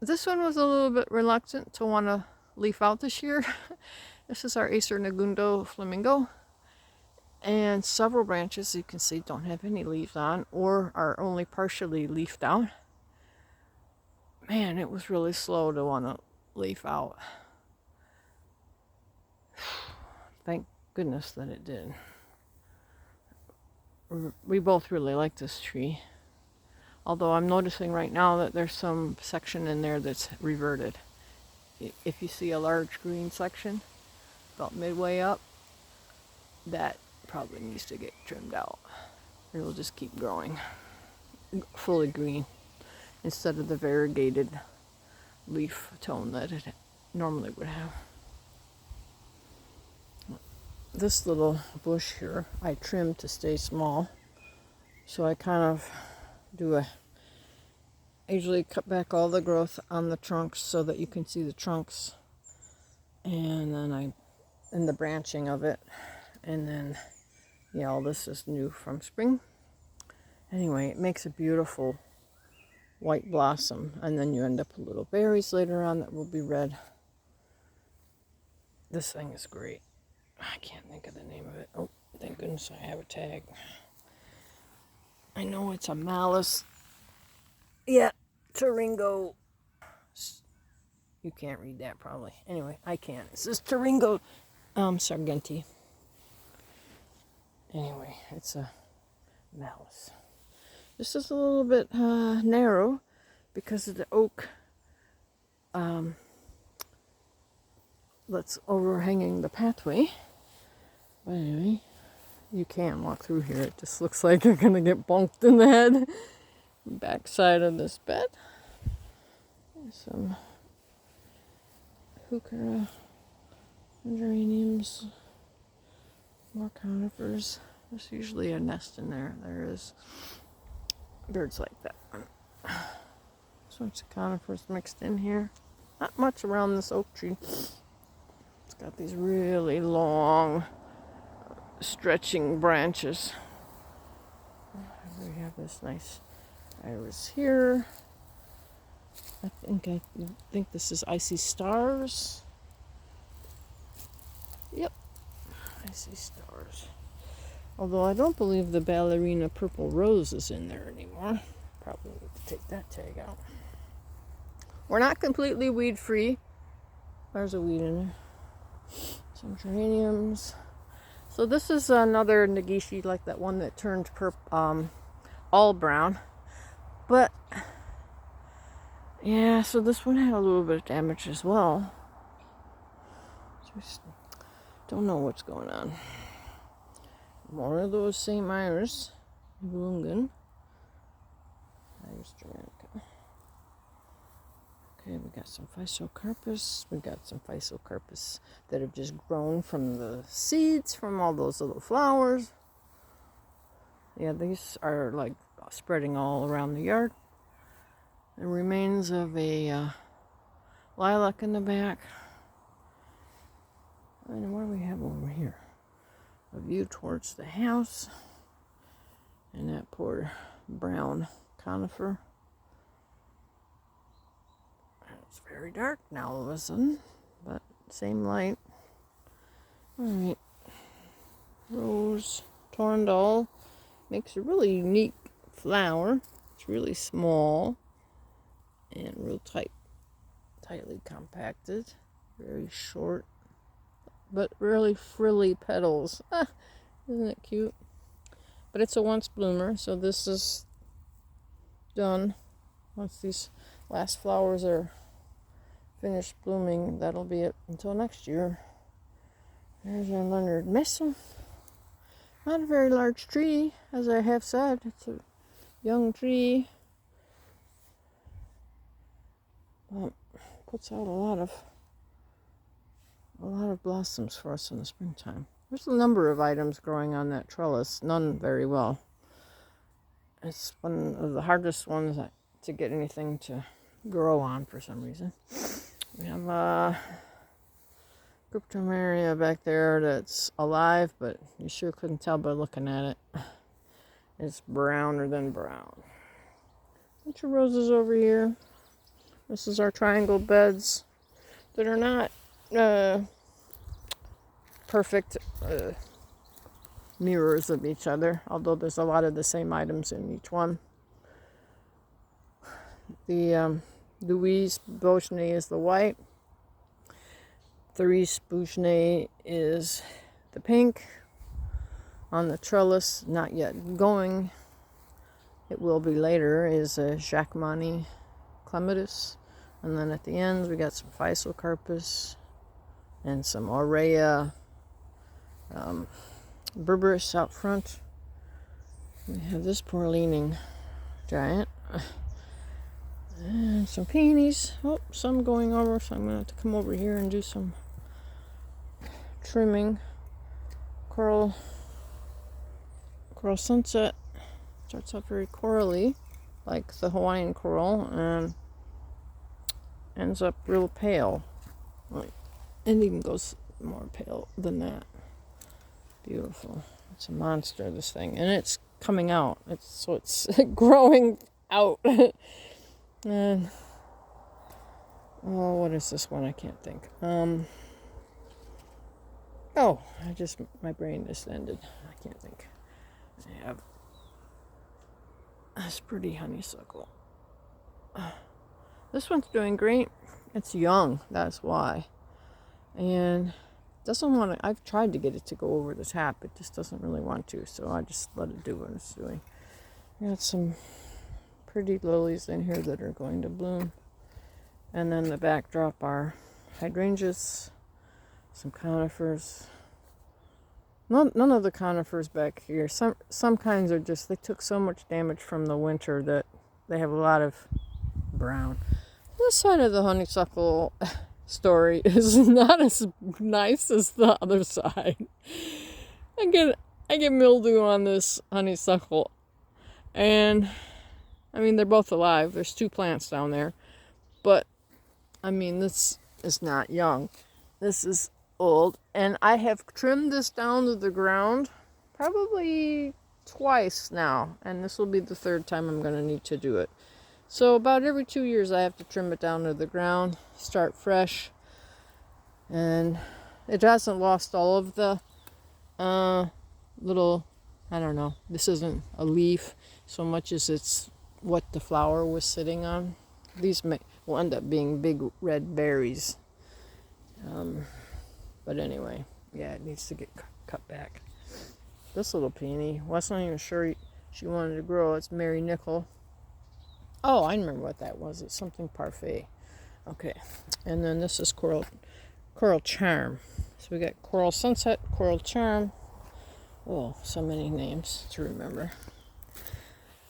This one was a little bit reluctant to want to leaf out this year. This is our Acer Negundo Flamingo. And several branches, you can see, don't have any leaves on or are only partially leafed out. Man, it was really slow to want to leaf out. Thank goodness that it did. We both really like this tree. Although I'm noticing right now that there's some section in there that's reverted. If you see a large green section about midway up, that probably needs to get trimmed out. It'll just keep growing fully green instead of the variegated leaf tone that it normally would have. This little bush here I trimmed to stay small, so I kind of I usually cut back all the growth on the trunks so that you can see the trunks, and then the branching of it, and then yeah, all this is new from spring. Anyway, it makes a beautiful white blossom, and then you end up with little berries later on that will be red. This thing is great. I can't think of the name of it. Oh, thank goodness I have a tag. I know it's a malice. Yeah, Taringo. You can't read that probably. Anyway, I can. It says Taringo Sargenti. Anyway, it's a malice. This is a little bit narrow because of the oak that's overhanging the pathway. But anyway, you can walk through here. It just looks like you're going to get bonked in the head. Backside of this bed. There's some heuchera, geraniums, more conifers. There's usually a nest in there. There is. Birds like that. Sorts of conifers mixed in here. Not much around this oak tree. It's got these really long, stretching branches. We have this nice iris here. I think this is Icy Stars. Yep, Icy Stars. Although I don't believe the ballerina purple rose is in there anymore. Probably need to take that tag out. We're not completely weed free. There's a weed in there. Some geraniums. So this is another Nagishi, like that one that turned all brown. But yeah, so this one had a little bit of damage as well. Just don't know what's going on. More of those same iris, Bulungan. Iris Germanica. Okay, we got some Physocarpus. We got some Physocarpus that have just grown from the seeds from all those little flowers. Yeah, these are like spreading all around the yard. The remains of a lilac in the back. And what do we have over here? A view towards the house. And that poor brown conifer. It's very dark now all of a sudden, but same light. Alright. Rose Torndal makes a really unique flower. It's really small and real tightly compacted. Very short, but really frilly petals. Isn't it cute? But it's a once bloomer, so this is done. Once these last flowers are finished blooming, that'll be it until next year. There's our Leonard Mason. Not a very large tree, as I have said. It's a young tree. Puts out a lot of blossoms for us in the springtime. There's a number of items growing on that trellis, none very well. It's one of the hardest ones to get anything to grow on for some reason. We have a Cryptomeria back there that's alive, but you sure couldn't tell by looking at it. It's browner than brown. Bunch of roses over here. This is our triangle beds that are not perfect mirrors of each other, although there's a lot of the same items in each one. The Louise Beaugenay is the white. Therese Beaugenay is the pink. On the trellis, not yet going, it will be later, is a Jacquemini clematis. And then at the end, we got some Physocarpus and some Aurea berberis out front. We have this poor leaning giant. And some peonies. Oh, some going over, so I'm going to have to come over here and do some trimming. Coral Sunset starts out very corally, like the Hawaiian coral, and ends up real pale. Like, it even goes more pale than that. Beautiful. It's a monster, this thing. And it's coming out. It's growing out. And oh, what is this one? I can't think. My brain just ended. I can't think. I have this pretty honeysuckle. This one's doing great. It's young, that's why. And doesn't want to, I've tried to get it to go over the tap. It just doesn't really want to, so I just let it do what it's doing. Got some pretty lilies in here that are going to bloom. And then the backdrop are hydrangeas, some conifers. None of the conifers back here. Some kinds are just, they took so much damage from the winter that they have a lot of brown. This side of the honeysuckle story is not as nice as the other side. I get mildew on this honeysuckle, and I mean, they're both alive. There's 2 plants down there, but I mean, this is not young. This is old, and I have trimmed this down to the ground probably twice now, and this will be the 3rd time I'm going to need to do it. So about every 2 years I have to trim it down to the ground, start fresh, and it hasn't lost all of the little, I don't know, this isn't a leaf so much as it's what the flower was sitting on. These will end up being big red berries. But anyway, yeah, it needs to get cut back. This little peony, wasn't even sure she wanted to grow. It's Mary Nickel. Oh, I remember what that was. It's something parfait. Okay, and then this is Coral Charm. So we got Coral Sunset, Coral Charm. Oh, so many names to remember.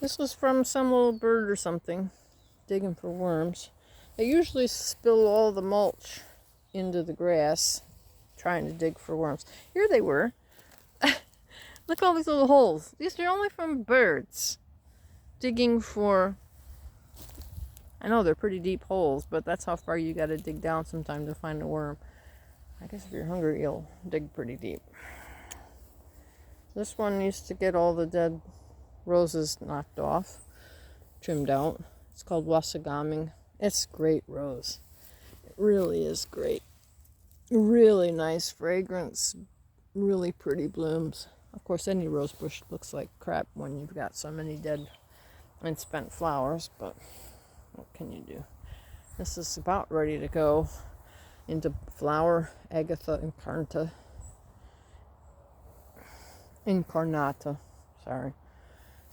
This was from some little bird or something, digging for worms. They usually spill all the mulch into the grass, trying to dig for worms. Here they were. Look at all these little holes. These are only from birds digging for, I know they're pretty deep holes, but that's how far you got to dig down sometimes to find a worm. I guess if you're hungry, you'll dig pretty deep. This one used to get all the dead roses knocked off, trimmed out. It's called Wasagaming. It's great rose. It really is great. Really nice fragrance, really pretty blooms. Of course, any rose bush looks like crap when you've got so many dead and spent flowers, but what can you do? This is about ready to go into flower, Agatha incarnata. Sorry.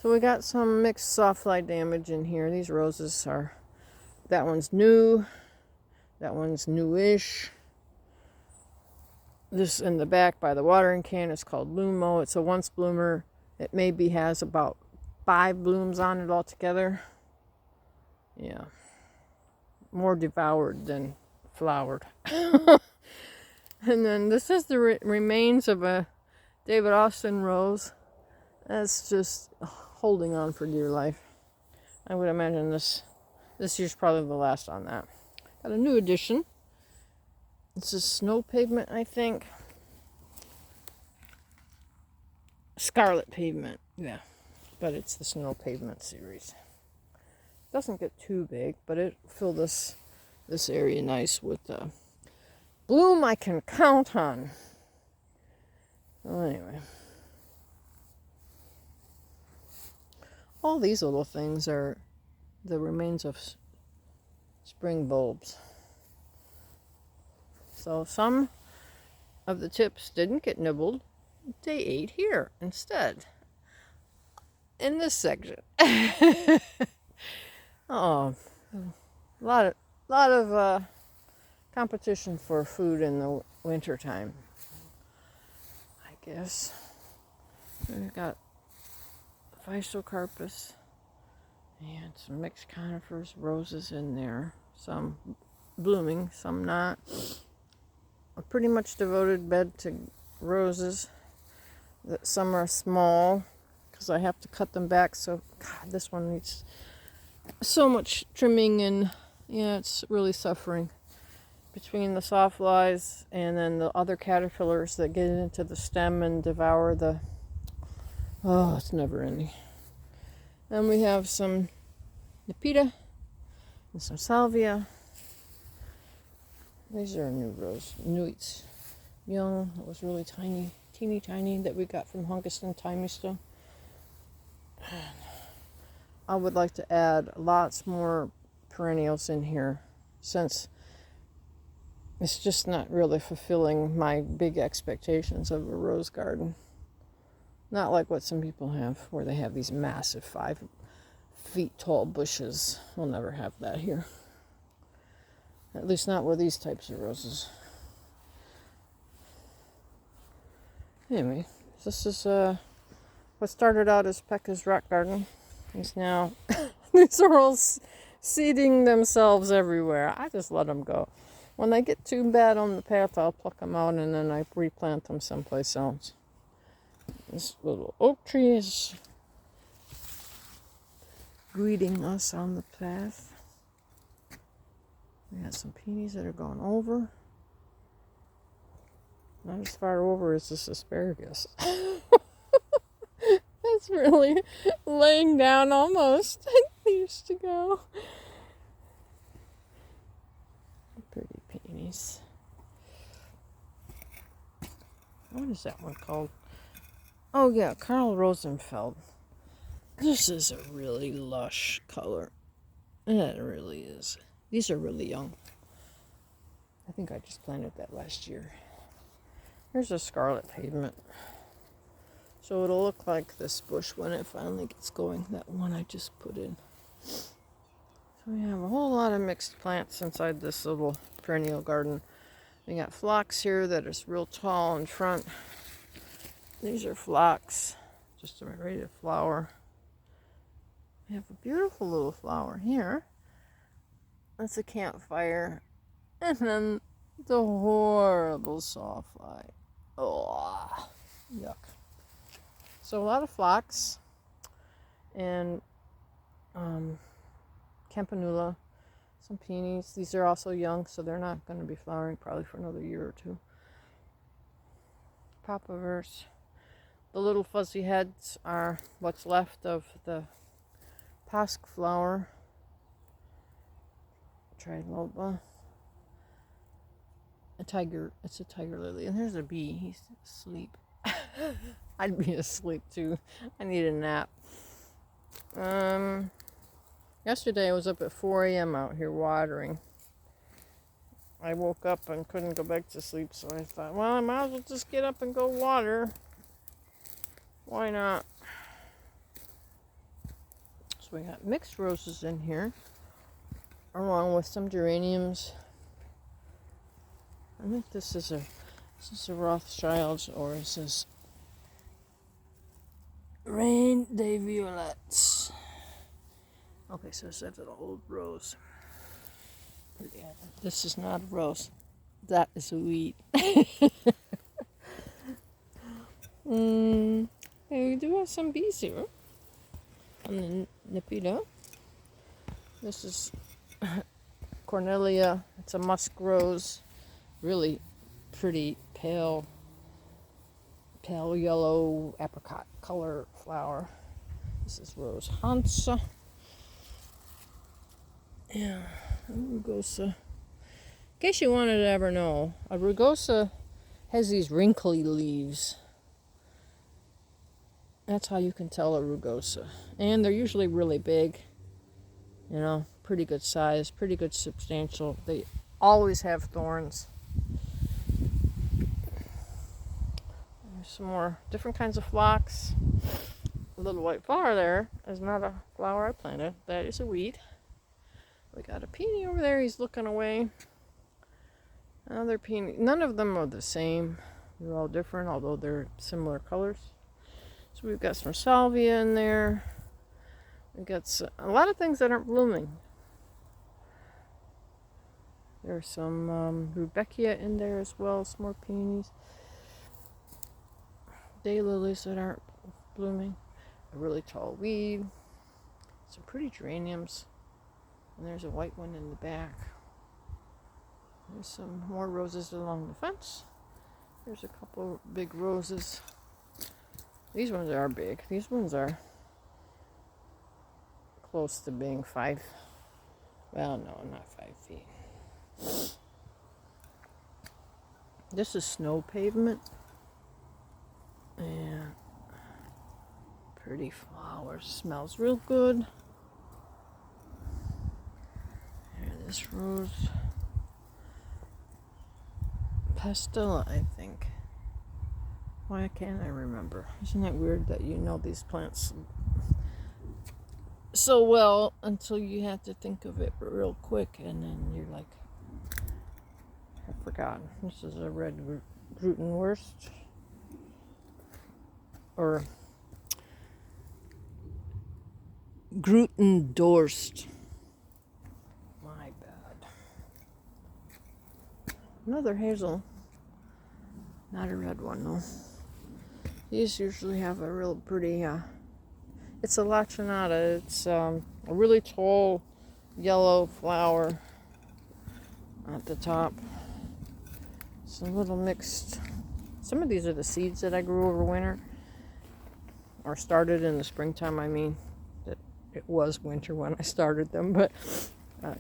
So we got some mixed softfly damage in here. These roses are, that one's new, that one's newish. This in the back by the watering can is called Lumo. It's a once bloomer. It maybe has about 5 blooms on it altogether. Yeah. More devoured than flowered. And then this is the remains of a David Austin rose. That's just holding on for dear life. I would imagine this year's probably the last on that. Got a new addition. This is Snow Pavement, I think. Scarlet Pavement, yeah. But it's the Snow Pavement series. Doesn't get too big, but it fill this this area nice with bloom I can count on. Well, anyway. All these little things are the remains of spring bulbs. So some of the tips didn't get nibbled. They ate here instead. In this section. Oh, a lot of competition for food in the winter time, I guess. We've got physocarpus and some mixed conifers, roses in there. Some blooming, some not. A pretty much devoted bed to roses. Some are small because I have to cut them back. So, God, this one needs so much trimming, and yeah, it's really suffering between the sawflies and then the other caterpillars that get into the stem and devour the. Oh, it's never ending. Then we have some Nepeta and some salvia. These are new rose, newts, young. It was really tiny, teeny tiny that we got from Hungiston Timista. I would like to add lots more perennials in here, since it's just not really fulfilling my big expectations of a rose garden. Not like what some people have, where they have these massive 5 feet tall bushes. We'll never have that here. At least not with these types of roses. Anyway, this is what started out as Pekka's rock garden. Is now, these are all seeding themselves everywhere. I just let them go. When they get too bad on the path, I'll pluck them out and then I replant them someplace else. This little oak tree is greeting us on the path. We got some peonies that are going over. Not as far over as this asparagus. It's really laying down almost. It used to go. Pretty peonies. What is that one called? Oh yeah, Carl Rosenfeld. This is a really lush color. Yeah, it really is. These are really young. I think I just planted that last year. Here's a scarlet pavement. So it'll look like this bush when it finally gets going. That one I just put in. So we have a whole lot of mixed plants inside this little perennial garden. We got phlox here that is real tall in front. These are phlox, just ready to flower. We have a beautiful little flower here. That's a campfire. And then the horrible sawfly. Oh, yuck. So a lot of phlox and campanula, some peonies. These are also young, so they're not going to be flowering probably for another year or two. Papaverse. The little fuzzy heads are what's left of the pasque flower. Triloba. It's a tiger lily. And there's a bee. He's asleep. I'd be asleep too. I need a nap. Yesterday I was up at 4 a.m. out here watering. I woke up and couldn't go back to sleep, so I thought, well, I might as well just get up and go water. Why not? So we got mixed roses in here, along with some geraniums. I think this is a Rothschild's, or is this Reine des Violettes? Okay, so it's an old rose. Yeah, this is not a rose. That is a weed. We do have some bees here on the Nepeta. This is Cornelia. It's a musk rose. Really pretty pale yellow apricot color flower. This is Rose Hansa. Yeah, Rugosa case you wanted to ever know, a rugosa has these wrinkly leaves. That's how you can tell a rugosa. And they're usually really big. You know, pretty good size, pretty good substantial. They always have thorns. There's some more different kinds of phlox. A little white flower there is not a flower I planted. That is a weed. We got a peony over there. He's looking away. Another peony. None of them are the same. They're all different, although they're similar colors. So we've got some salvia in there. We've got a lot of things that aren't blooming. There's some rudbeckia in there as well, some more peonies. Daylilies that aren't blooming. A really tall weed. Some pretty geraniums. And there's a white one in the back. There's some more roses along the fence. There's a couple big roses. These ones are big. These ones are close to being 5. Well, no, not 5 feet. This is snow pavement. And pretty flowers. Smells real good. Here, this rose. Pastilla, I think. Why can't I remember? Isn't it weird that you know these plants so well until you have to think of it real quick, and then you're like, I've forgotten. This is a red Grutenwurst. Or Grutendorst. My bad. Another hazel. Not a red one, though. These usually have a real pretty, it's a laccionata. It's a really tall yellow flower at the top. It's a little mixed. Some of these are the seeds that I grew over winter. Or started in the springtime, I mean. That it was winter when I started them, but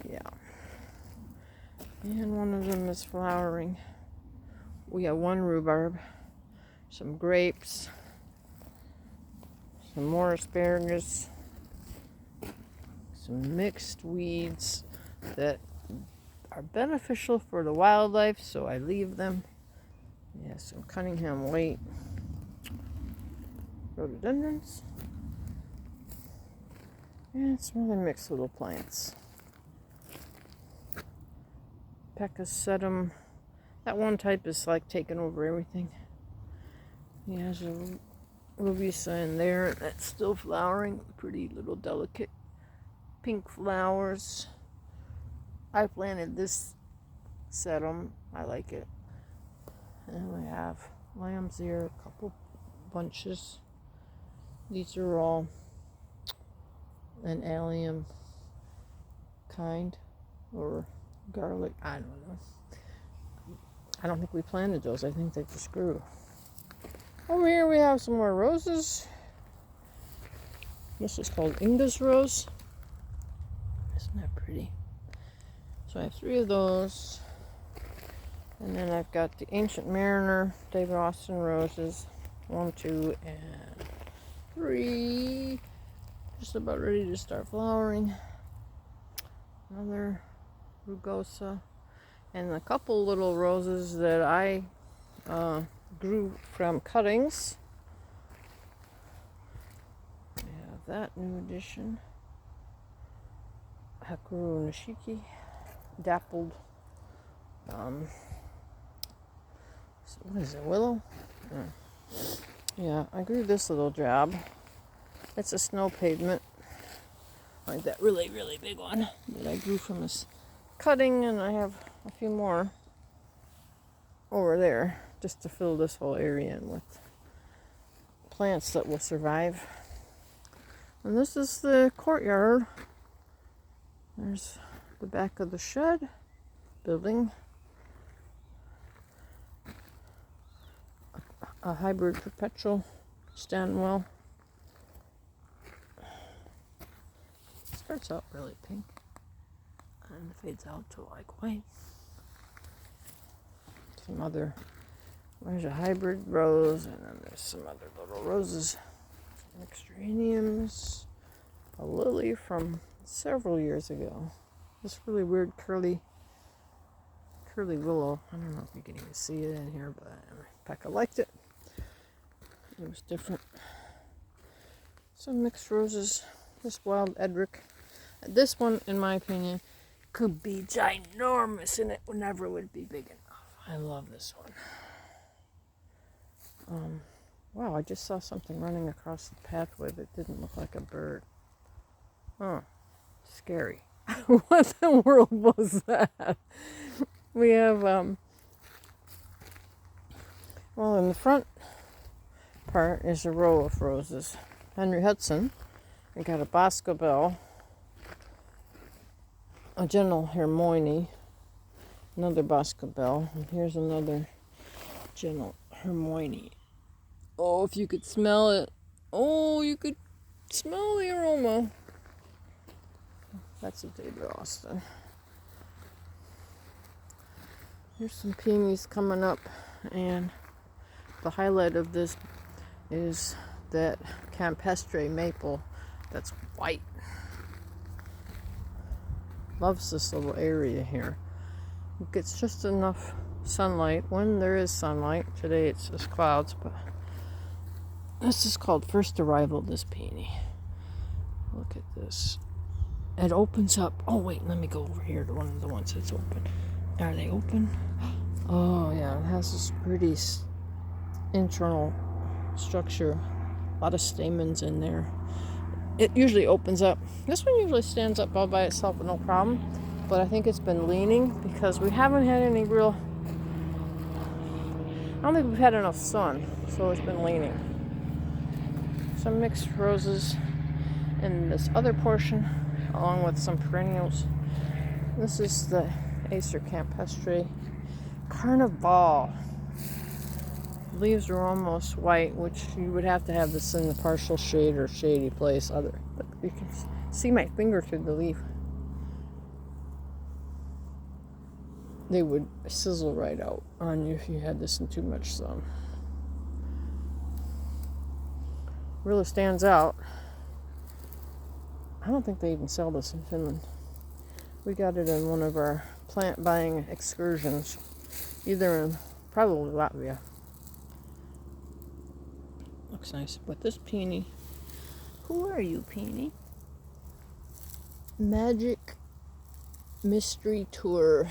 yeah. And one of them is flowering. We have one rhubarb, some grapes, some more asparagus, some mixed weeds that are beneficial for the wildlife, so I leave them. Yeah, some Cunningham white rhododendrons, and some other mixed little plants. Peccasetum. That one type is like taking over everything. He has a Lovisa in there that's still flowering. Pretty little delicate pink flowers. I planted this sedum. I like it. And we have lambs here, a couple bunches. These are all an allium kind, or garlic. I don't know. I don't think we planted those. I think they just grew. Over here we have some more roses. This is called Inga's rose. Isn't that pretty? So I have 3 of those. And then I've got the Ancient Mariner, David Austin roses. 1, 2, and 3. Just about ready to start flowering. Another rugosa. And a couple little roses that I grew from cuttings. We have that new addition. Hakuru Nishiki. Dappled. What is it, willow? Yeah, I grew this little job. It's a snow pavement. Like that really, really big one that I grew from this cutting, and I have a few more over there just to fill this whole area in with plants that will survive. And this is the courtyard. There's the back of the shed building. A hybrid perpetual Stanwell. Starts out really pink and fades out to like white. some other, there's a hybrid rose, and then there's some other little roses. Extraniums, a lily from several years ago. This really weird curly willow. I don't know if you can even see it in here, but Pekka liked it. It was different. Some mixed roses. This wild Edric. This one, in my opinion, could be ginormous, and it never would be big enough. I love this one. Wow, I just saw something running across the pathway that didn't look like a bird. Oh, scary. What the world was that? We have, well, in the front part is a row of roses. Henry Hudson. We got a Boscobel, a Gentle Hermione, another Boscobel, and here's another Gentle Hermione. Oh, if you could smell it. Oh, you could smell the aroma. That's a David Austin. Here's some peonies coming up, and the highlight of this is that campestre maple that's white. Loves this little area here. It gets just enough sunlight when there is sunlight. Today it's just clouds, but this is called First Arrival, this peony. Look at this. It opens up. Oh, wait, let me go over here to one of the ones that's open. Are they open? Oh, yeah, it has this pretty internal structure. A lot of stamens in there. It usually opens up. This one usually stands up all by itself with no problem. But I think it's been leaning because we haven't had any real... I don't think we've had enough sun, so it's been leaning. Some mixed roses in this other portion, along with some perennials. This is the Acer campestre Carnival. Leaves are almost white, which you would have to have this in the partial shade or shady place. But you can see my finger through the leaf. They would sizzle right out on you if you had this in too much sun. Really stands out. I don't think they even sell this in Finland. We got it in one of our plant buying excursions, either in probably Latvia. Looks nice. But this peony, who are you, peony? Magic Mystery Tour.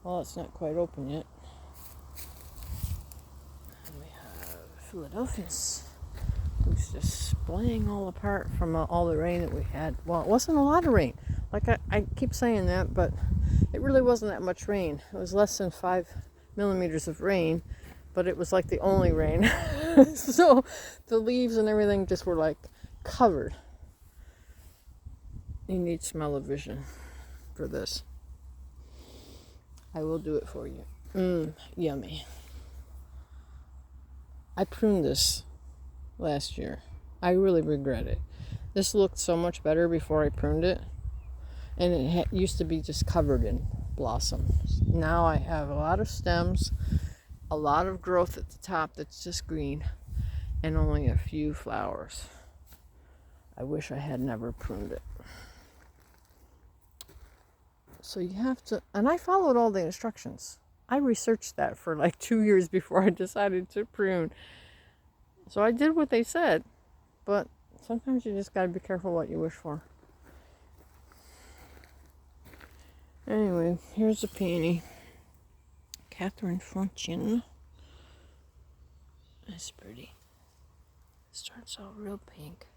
Well, it's not quite open yet. And we have Philadelphus, who's just splaying all apart from all the rain that we had. Well, it wasn't a lot of rain. Like I keep saying that, but it really wasn't that much rain. It was less than 5 millimeters of rain, but it was like the only rain. So the leaves and everything just were like covered. You need smell-o-vision for this. I will do it for you. Yummy. I pruned this last year. I really regret it. This looked so much better before I pruned it. And it used to be just covered in blossoms. Now I have a lot of stems, a lot of growth at the top that's just green, and only a few flowers. I wish I had never pruned it. So you have to, and I followed all the instructions. I researched that for like 2 years before I decided to prune. So I did what they said, but sometimes you just gotta be careful what you wish for. Anyway, here's a peony. Catherine Frontian. That's pretty. Starts out real pink.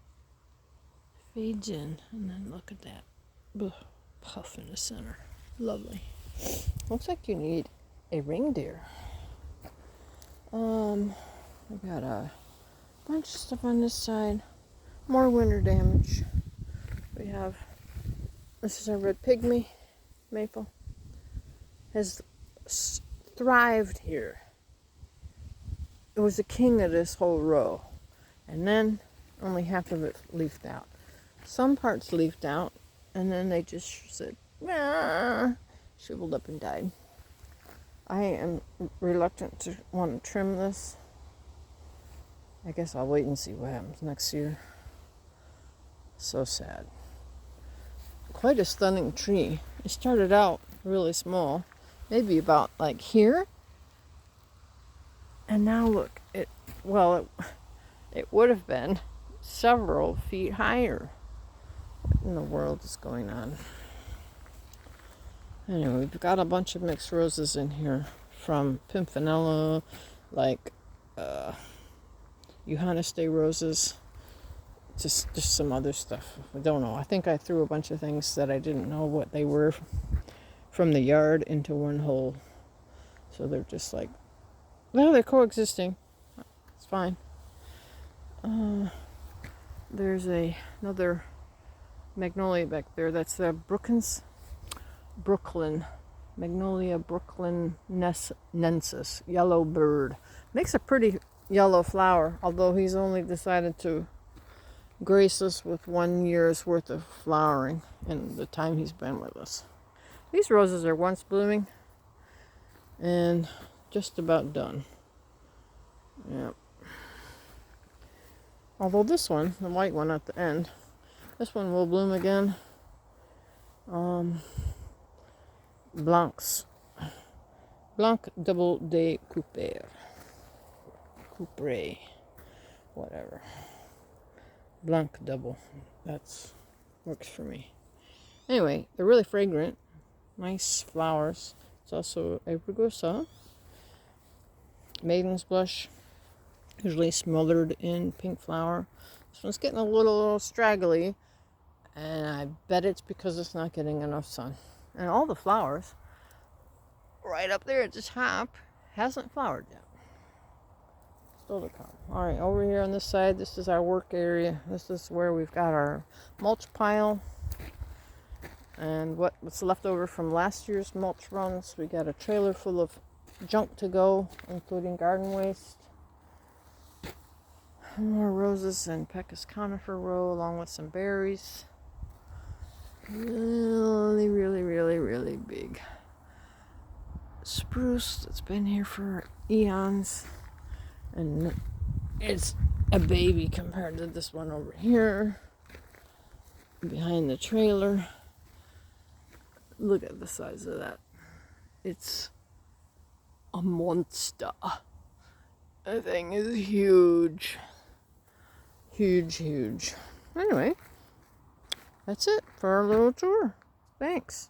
Fades in, and then look at that. Ugh. Puff in the center. Lovely. Looks like you need a reindeer. We got a bunch of stuff on this side. More winter damage. We have, this is our red pygmy maple. Has thrived here. It was the king of this whole row. And then only half of it leafed out. Some parts leafed out. And then they just said, nah, shriveled up and died. I am reluctant to want to trim this. I guess I'll wait and see what happens next year. So sad. Quite a stunning tree. It started out really small, maybe about like here. And now look, it would have been several feet higher. What in the world is going on? Anyway, we've got a bunch of mixed roses in here from Pimpinella, like USDA roses, just some other stuff. I don't know. I think I threw a bunch of things that I didn't know what they were from the yard into one hole. So they're just like, well, they're coexisting. It's fine. There's another magnolia back there. That's the Brooklyn. Magnolia brooklynensis. Yellow bird. Makes a pretty yellow flower, although he's only decided to grace us with 1 year's worth of flowering in the time he's been with us. These roses are once blooming and just about done. Yep. Although this one, the white one at the end, this one will bloom again. Blanc double de couper, whatever. Blanc double. That's works for me. Anyway, they're really fragrant. Nice flowers. It's also apricot, maiden's blush, usually smothered in pink flower. This one's getting a little straggly, and I bet it's because it's not getting enough sun. And all the flowers right up there at the top hasn't flowered yet. Still to come. All right, over here on this side, this is our work area. This is where we've got our mulch pile and what's left over from last year's mulch runs. We got a trailer full of junk to go, including garden waste. More roses and Pecos conifer row, along with some berries. Really, really, really, really big spruce that's been here for eons, and it's a baby compared to this one over here behind the trailer. Look at the size of that. It's a monster. That thing is huge. Huge. Anyway, that's it for our little tour. Thanks.